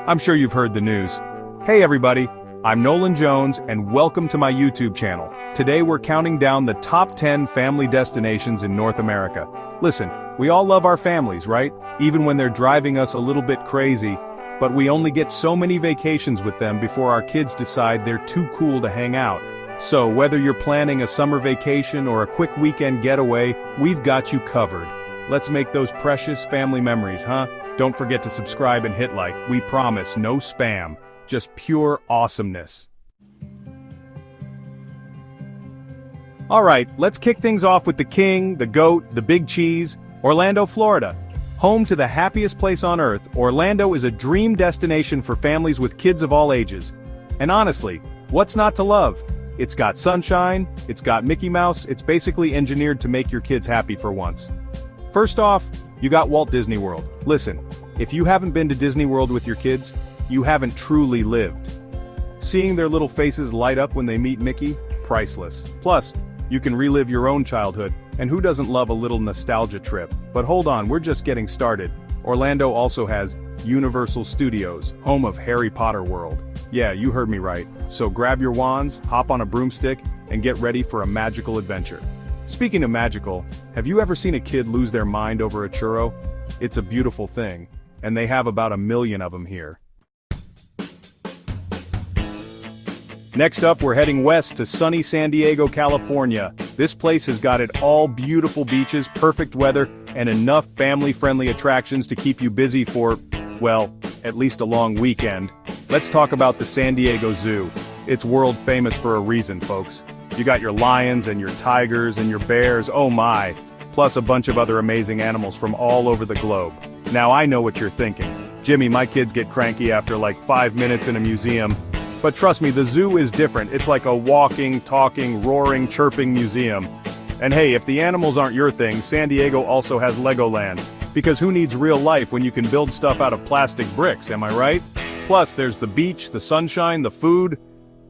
I'm sure you've heard the news. Hey everybody, I'm Nolan Jones and welcome to my YouTube channel. Today we're counting down the top 10 family destinations in North America. Listen, we all love our families, right? Even when they're driving us a little bit crazy, but we only get so many vacations with them before our kids decide they're too cool to hang out. So whether you're planning a summer vacation or a quick weekend getaway, we've got you covered. Let's make those precious family memories, huh? Don't forget to subscribe and hit like. We promise no spam, just pure awesomeness. Alright, let's kick things off with the king, the goat, the big cheese, Orlando, Florida. Home to the happiest place on earth, Orlando is a dream destination for families with kids of all ages. And honestly, what's not to love? It's got sunshine, it's got Mickey Mouse, it's basically engineered to make your kids happy for once. First off, you got Walt Disney World. Listen, if you haven't been to Disney World with your kids, you haven't truly lived. Seeing their little faces light up when they meet Mickey? Priceless. Plus, you can relive your own childhood, and who doesn't love a little nostalgia trip? But hold on, we're just getting started. Orlando also has Universal Studios, home of Harry Potter World. Yeah, you heard me right. So grab your wands, hop on a broomstick, and get ready for a magical adventure. Speaking of magical, have you ever seen a kid lose their mind over a churro? It's a beautiful thing, and they have about 1 million of them here. Next up, we're heading west to sunny San Diego, California. This place has got it all: beautiful beaches, perfect weather, and enough family-friendly attractions to keep you busy for, well, at least a long weekend. Let's talk about the San Diego Zoo. It's world famous for a reason, folks. You got your lions and your tigers and your bears, oh my, plus a bunch of other amazing animals from all over the globe. Now I know what you're thinking. Jimmy, my kids get cranky after like 5 minutes in a museum. But trust me, the zoo is different. It's like a walking, talking, roaring, chirping museum. And hey, if the animals aren't your thing, San Diego also has Legoland. Because who needs real life when you can build stuff out of plastic bricks, am I right? Plus, there's the beach, the sunshine, the food.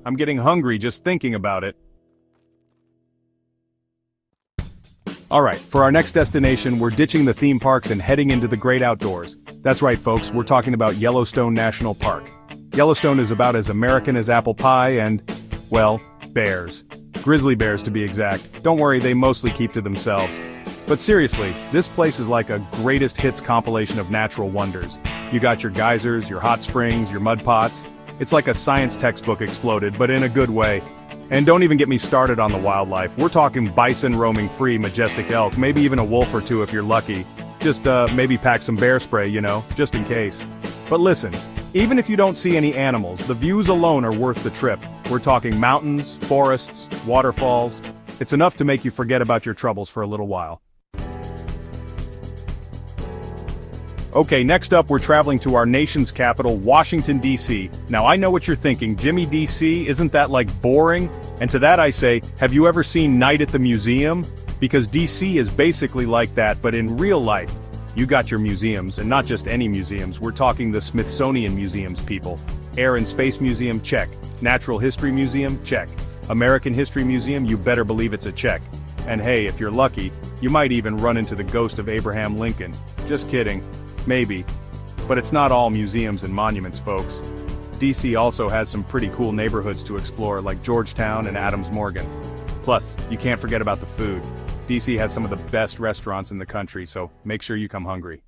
I'm getting hungry just thinking about it. Alright, for our next destination, we're ditching the theme parks and heading into the great outdoors. That's right folks, we're talking about Yellowstone National Park. Yellowstone is about as American as apple pie and, well, bears. Grizzly bears to be exact. Don't worry, they mostly keep to themselves. But seriously, this place is like a greatest hits compilation of natural wonders. You got your geysers, your hot springs, your mud pots. It's like a science textbook exploded, but in a good way. And don't even get me started on the wildlife. We're talking bison roaming free, majestic elk, maybe even a wolf or two if you're lucky. Just maybe pack some bear spray, you know, just in case. But listen, even if you don't see any animals, the views alone are worth the trip. We're talking mountains, forests, waterfalls. It's enough to make you forget about your troubles for a little while. Okay, next up we're traveling to our nation's capital, Washington, D.C. Now I know what you're thinking, Jimmy, D.C., isn't that like boring? And to that I say, have you ever seen Night at the Museum? Because D.C. is basically like that, but in real life. You got your museums, and not just any museums, we're talking the Smithsonian Museums, people. Air and Space Museum, check. Natural History Museum, check. American History Museum, you better believe it's a check. And hey, if you're lucky, you might even run into the ghost of Abraham Lincoln. Just kidding. Maybe. But it's not all museums and monuments, folks. DC also has some pretty cool neighborhoods to explore, like Georgetown and Adams Morgan. Plus, you can't forget about the food. DC has some of the best restaurants in the country, so make sure you come hungry.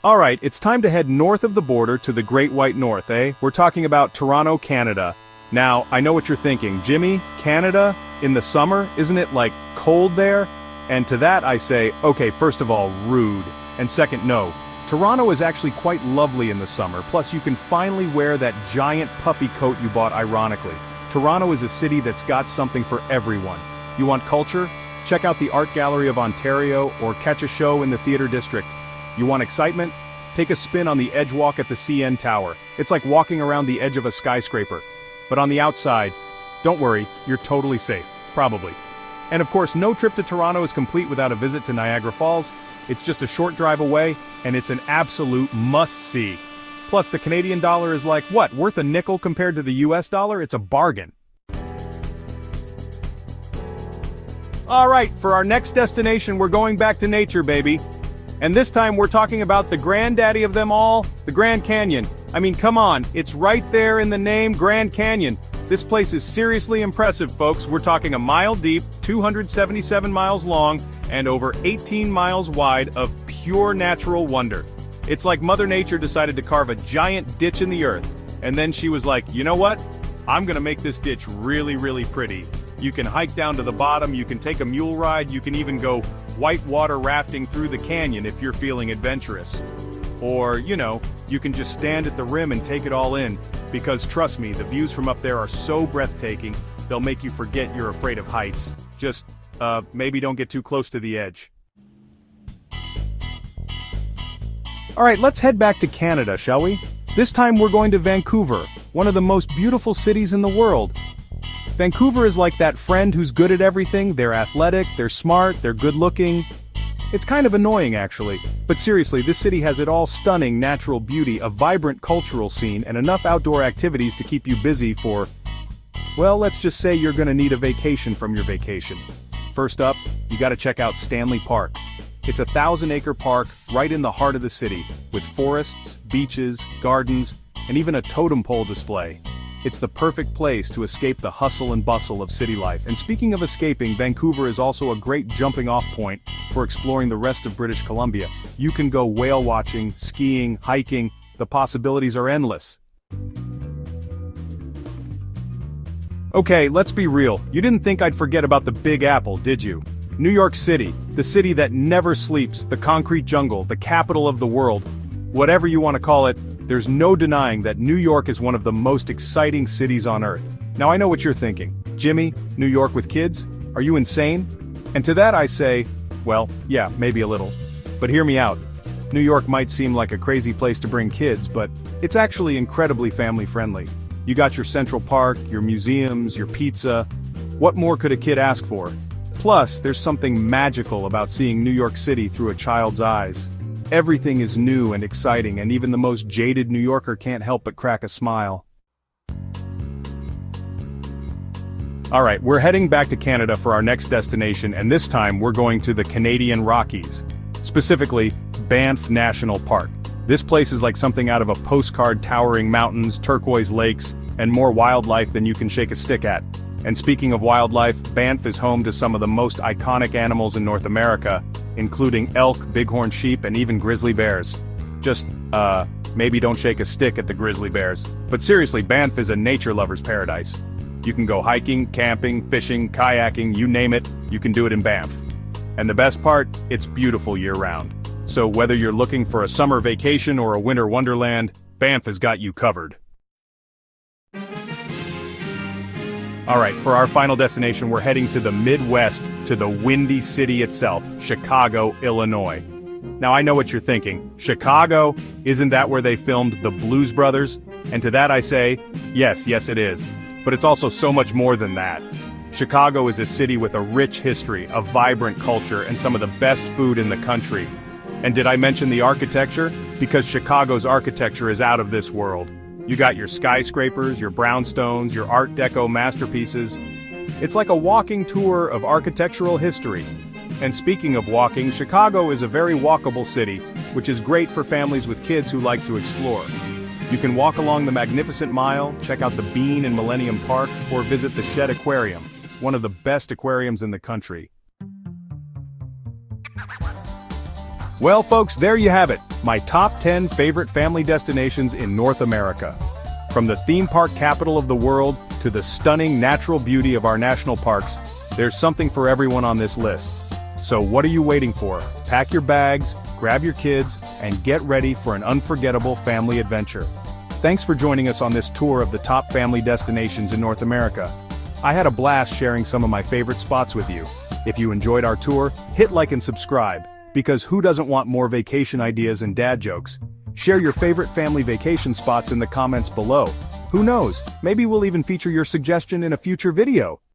Alright, it's time to head north of the border to the Great White North, eh? We're talking about Toronto, Canada. Now, I know what you're thinking, Jimmy, Canada? In the summer? Isn't it, like, cold there? And to that I say, okay, first of all, rude. And second, no. Toronto is actually quite lovely in the summer, plus you can finally wear that giant puffy coat you bought ironically. Toronto is a city that's got something for everyone. You want culture? Check out the Art Gallery of Ontario or catch a show in the Theatre District. You want excitement? Take a spin on the Edge Walk at the CN Tower. It's like walking around the edge of a skyscraper. But on the outside, don't worry, you're totally safe. Probably. And of course, no trip to Toronto is complete without a visit to Niagara Falls. It's just a short drive away, and it's an absolute must-see. Plus, the Canadian dollar is like, what, worth a nickel compared to the US dollar? It's a bargain. Alright, for our next destination we're going back to nature, baby. And this time we're talking about the granddaddy of them all, the Grand Canyon. I mean, come on, it's right there in the name, Grand Canyon. This place is seriously impressive, folks. We're talking a mile deep, 277 miles long, and over 18 miles wide of pure natural wonder. It's like Mother Nature decided to carve a giant ditch in the earth, and then she was like, you know what? I'm gonna make this ditch really, really pretty. You can hike down to the bottom, you can take a mule ride, you can even go whitewater rafting through the canyon if you're feeling adventurous. Or, you know, you can just stand at the rim and take it all in, because trust me, the views from up there are so breathtaking, they'll make you forget you're afraid of heights. Just, maybe don't get too close to the edge. Alright, let's head back to Canada, shall we? This time we're going to Vancouver, one of the most beautiful cities in the world. Vancouver is like that friend who's good at everything. They're athletic, they're smart, they're good-looking. It's kind of annoying, actually. But seriously, this city has it all: stunning natural beauty, a vibrant cultural scene, and enough outdoor activities to keep you busy for, well, let's just say you're gonna need a vacation from your vacation. First up, you gotta check out Stanley Park. It's a 1,000-acre park right in the heart of the city, with forests, beaches, gardens, and even a totem pole display. It's the perfect place to escape the hustle and bustle of city life. And speaking of escaping, Vancouver is also a great jumping-off point for exploring the rest of British Columbia. You can go whale watching, skiing, hiking. The possibilities are endless. Okay, let's be real. You didn't think I'd forget about the Big Apple, did you? New York City, the city that never sleeps, the concrete jungle, the capital of the world. Whatever you want to call it, there's no denying that New York is one of the most exciting cities on Earth. Now I know what you're thinking. Jimmy, New York with kids? Are you insane? And to that I say, well, yeah, maybe a little. But hear me out. New York might seem like a crazy place to bring kids, but it's actually incredibly family-friendly. You got your Central Park, your museums, your pizza. What more could a kid ask for? Plus, there's something magical about seeing New York City through a child's eyes. Everything is new and exciting, and even the most jaded New Yorker can't help but crack a smile. Alright, we're heading back to Canada for our next destination, and this time we're going to the Canadian Rockies. Specifically, Banff National Park. This place is like something out of a postcard: towering mountains, turquoise lakes, and more wildlife than you can shake a stick at. And speaking of wildlife, Banff is home to some of the most iconic animals in North America, including elk, bighorn sheep, and even grizzly bears. Just, maybe don't shake a stick at the grizzly bears. But seriously, Banff is a nature lover's paradise. You can go hiking, camping, fishing, kayaking, you name it, you can do it in Banff. And the best part, it's beautiful year-round. So whether you're looking for a summer vacation or a winter wonderland, Banff has got you covered. Alright, for our final destination, we're heading to the Midwest, to the Windy City itself, Chicago, Illinois. Now I know what you're thinking. Chicago? Isn't that where they filmed The Blues Brothers? And to that I say, yes it is. But it's also so much more than that. Chicago is a city with a rich history, a vibrant culture, and some of the best food in the country. And did I mention the architecture? Because Chicago's architecture is out of this world. You got your skyscrapers, your brownstones, your Art Deco masterpieces. It's like a walking tour of architectural history. And speaking of walking, Chicago is a very walkable city, which is great for families with kids who like to explore. You can walk along the Magnificent Mile, check out the Bean in Millennium Park, or visit the Shed Aquarium, one of the best aquariums in the country. Well folks, there you have it, my top 10 favorite family destinations in North America. From the theme park capital of the world to the stunning natural beauty of our national parks, there's something for everyone on this list. So what are you waiting for? Pack your bags, grab your kids, and get ready for an unforgettable family adventure. Thanks for joining us on this tour of the top family destinations in North America. I had a blast sharing some of my favorite spots with you. If you enjoyed our tour, hit like and subscribe. Because who doesn't want more vacation ideas and dad jokes? Share your favorite family vacation spots in the comments below. Who knows, maybe we'll even feature your suggestion in a future video.